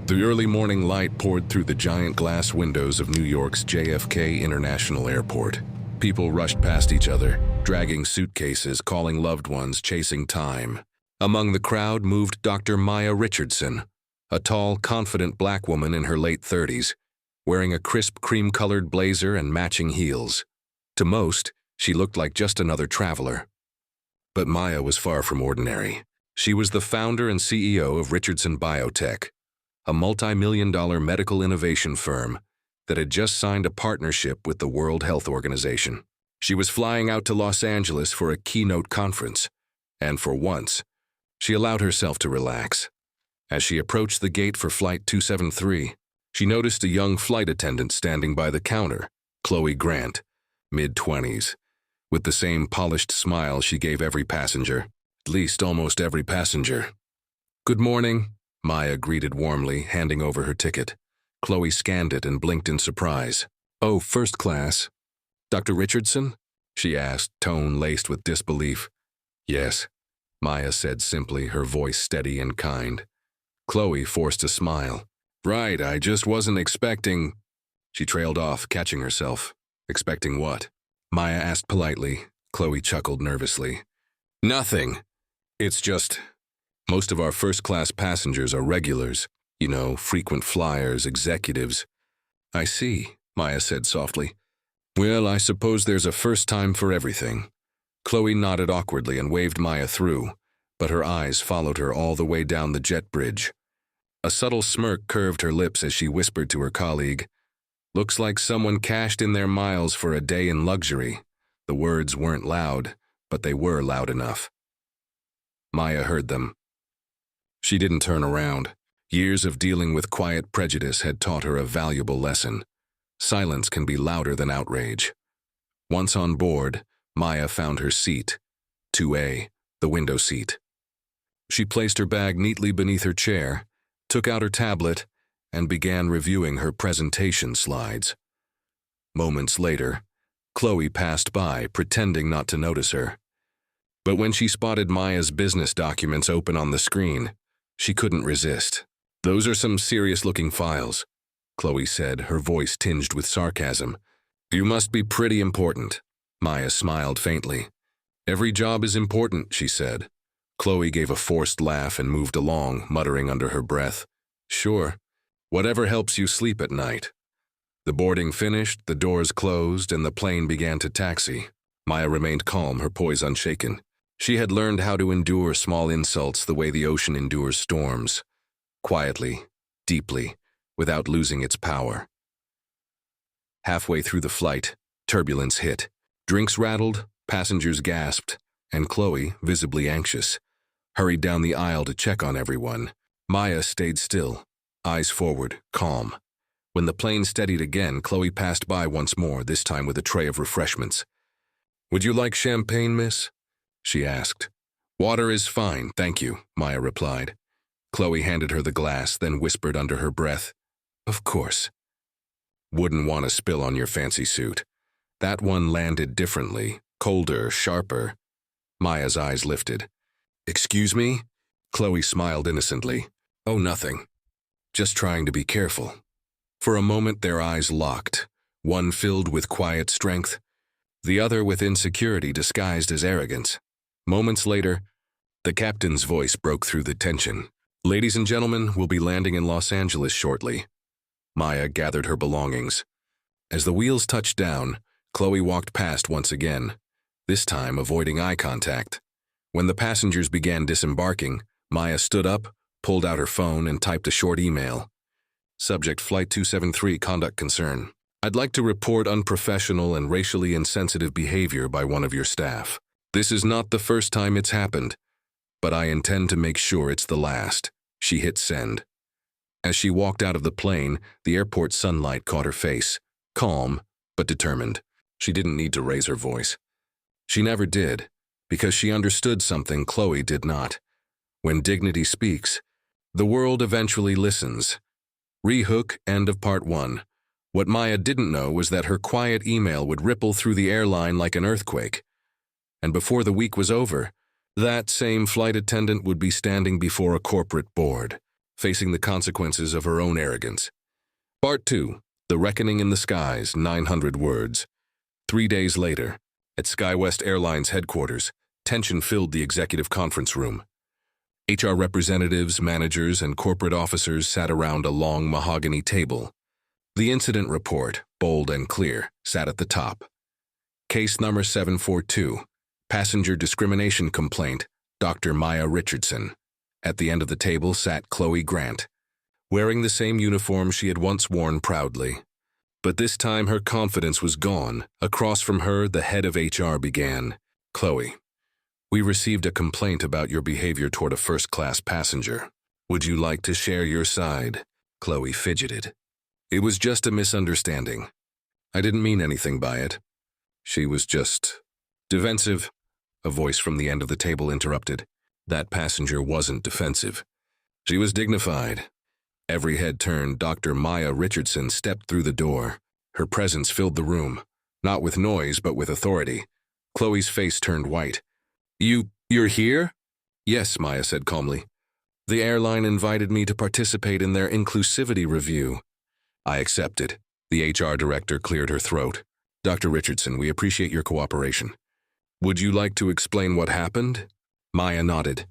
The early morning light poured through the giant glass windows of New York's JFK International Airport. People rushed past each other, dragging suitcases, calling loved ones, chasing time. Among the crowd moved Dr. Maya Richardson, a tall, confident black woman in her late 30s, wearing a crisp cream-colored blazer and matching heels. To most, she looked like just another traveler. But Maya was far from ordinary. She was the founder and CEO of Richardson Biotech, a multi-million-dollar medical innovation firm that had just signed a partnership with the World Health Organization. She was flying out to Los Angeles for a keynote conference, and for once, she allowed herself to relax. As she approached the gate for Flight 273, she noticed a young flight attendant standing by the counter, Chloe Grant, mid-20s, with the same polished smile she gave every passenger, at least almost every passenger. "Good morning," Maya greeted warmly, handing over her ticket. Chloe scanned it and blinked in surprise. "Oh, first class. Dr. Richardson?" she asked, tone laced with disbelief. "Yes," Maya said simply, her voice steady and kind. Chloe forced a smile. "Right, I just wasn't expecting—" She trailed off, catching herself. "Expecting what?" Maya asked politely. Chloe chuckled nervously. "Nothing. It's just, most of our first-class passengers are regulars. You know, frequent flyers, executives." "I see," Maya said softly. "Well, I suppose there's a first time for everything." Chloe nodded awkwardly and waved Maya through, but her eyes followed her all the way down the jet bridge. A subtle smirk curved her lips as she whispered to her colleague, "Looks like someone cashed in their miles for a day in luxury." The words weren't loud, but they were loud enough. Maya heard them. She didn't turn around. Years of dealing with quiet prejudice had taught her a valuable lesson. Silence can be louder than outrage. Once on board, Maya found her seat, 2A, the window seat. She placed her bag neatly beneath her chair, took out her tablet, and began reviewing her presentation slides. Moments later, Chloe passed by, pretending not to notice her. But when she spotted Maya's business documents open on the screen, she couldn't resist. "Those are some serious-looking files," Chloe said, her voice tinged with sarcasm. "You must be pretty important." Maya smiled faintly. "Every job is important," she said. Chloe gave a forced laugh and moved along, muttering under her breath, "Sure, whatever helps you sleep at night." The boarding finished, the doors closed, and the plane began to taxi. Maya remained calm, her poise unshaken. She had learned how to endure small insults the way the ocean endures storms. Quietly, deeply, without losing its power. Halfway through the flight, turbulence hit. Drinks rattled, passengers gasped, and Chloe, visibly anxious, hurried down the aisle to check on everyone. Maya stayed still, eyes forward, calm. When the plane steadied again, Chloe passed by once more, this time with a tray of refreshments. "Would you like champagne, miss?" she asked. "Water is fine, thank you," Maya replied. Chloe handed her the glass, then whispered under her breath, "Of course." "Wouldn't want to spill on your fancy suit." That one landed differently, colder, sharper. Maya's eyes lifted. "Excuse me?" Chloe smiled innocently. "Oh, nothing. Just trying to be careful." For a moment their eyes locked, one filled with quiet strength, the other with insecurity disguised as arrogance. Moments later, the captain's voice broke through the tension. "Ladies and gentlemen, we'll be landing in Los Angeles shortly." Maya gathered her belongings. As the wheels touched down, Chloe walked past once again, this time avoiding eye contact. When the passengers began disembarking, Maya stood up, pulled out her phone, and typed a short email. Subject: Flight 273, conduct concern. "I'd like to report unprofessional and racially insensitive behavior by one of your staff. This is not the first time it's happened, but I intend to make sure it's the last." She hit send. As she walked out of the plane, the airport sunlight caught her face, calm but determined. She didn't need to raise her voice. She never did, because she understood something Chloe did not. When dignity speaks, the world eventually listens. Rehook, end of part 1. What Maya didn't know was that her quiet email would ripple through the airline like an earthquake. And before the week was over, that same flight attendant would be standing before a corporate board. facing the consequences of her own arrogance. Part 2. The Reckoning in the Skies, 900 words. 3 days later, at SkyWest Airlines headquarters, tension filled the executive conference room. HR representatives, managers, and corporate officers sat around a long mahogany table. The incident report, bold and clear, sat at the top. Case number 742, passenger discrimination complaint, Dr. Maya Richardson. At the end of the table sat Chloe Grant, wearing the same uniform she had once worn proudly. But this time her confidence was gone. Across from her, the head of HR began. Chloe, we received a complaint about your behavior toward a first-class passenger. Would you like to share your side? Chloe fidgeted. It was just a misunderstanding. I didn't mean anything by it. She was just defensive. A voice from the end of the table interrupted. That passenger wasn't defensive. She was dignified. Every head turned. Dr. Maya Richardson stepped through the door. Her presence filled the room, not with noise but with authority. Chloe's face turned white. You're here? Yes, Maya said calmly. The airline invited me to participate in their inclusivity review. I accepted. The HR director cleared her throat. Dr. Richardson, we appreciate your cooperation. Would you like to explain what happened? Maya nodded.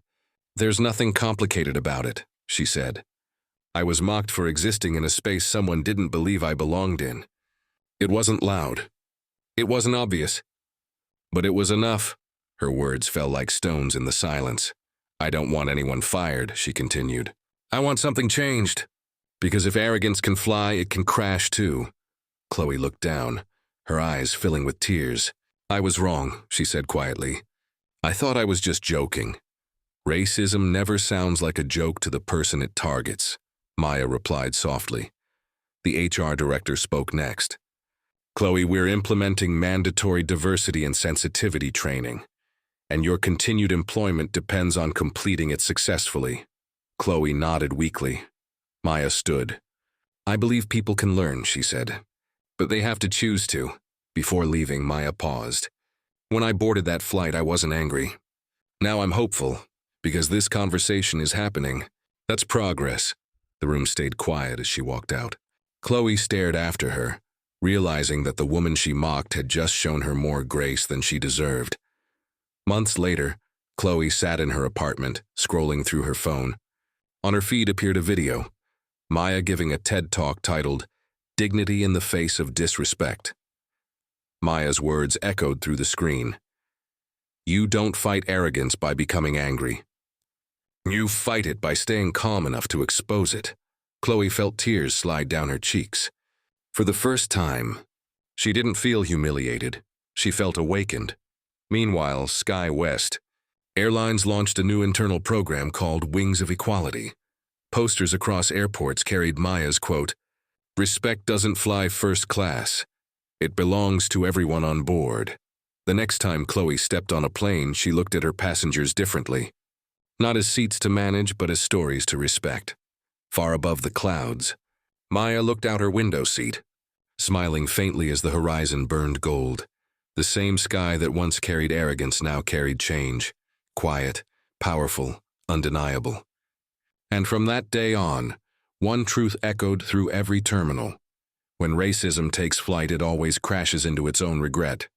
There's nothing complicated about it, she said. I was mocked for existing in a space someone didn't believe I belonged in. It wasn't loud. It wasn't obvious. But it was enough. Her words fell like stones in the silence. I don't want anyone fired, she continued. I want something changed. Because if arrogance can fly, it can crash too. Chloe looked down, her eyes filling with tears. I was wrong, she said quietly. I thought I was just joking. Racism never sounds like a joke to the person it targets, Maya replied softly. The HR director spoke next. Chloe, we're implementing mandatory diversity and sensitivity training, and your continued employment depends on completing it successfully. Chloe nodded weakly. Maya stood. I believe people can learn, she said, but they have to choose to. Before leaving, Maya paused. When I boarded that flight, I wasn't angry. Now I'm hopeful, because this conversation is happening. That's progress. The room stayed quiet as she walked out. Chloe stared after her, realizing that the woman she mocked had just shown her more grace than she deserved. Months later, Chloe sat in her apartment, scrolling through her phone. On her feed appeared a video, Maya giving a TED Talk titled, Dignity in the Face of Disrespect. Maya's words echoed through the screen. You don't fight arrogance by becoming angry. You fight it by staying calm enough to expose it. Chloe felt tears slide down her cheeks. For the first time, she didn't feel humiliated. She felt awakened. Meanwhile, SkyWest Airlines launched a new internal program called Wings of Equality. Posters across airports carried Maya's quote, Respect doesn't fly first class. It belongs to everyone on board. The next time Chloe stepped on a plane, she looked at her passengers differently. Not as seats to manage, but as stories to respect. Far above the clouds, Maya looked out her window seat, smiling faintly as the horizon burned gold. The same sky that once carried arrogance now carried change. Quiet, powerful, undeniable. And from that day on, one truth echoed through every terminal. When racism takes flight, it always crashes into its own regret.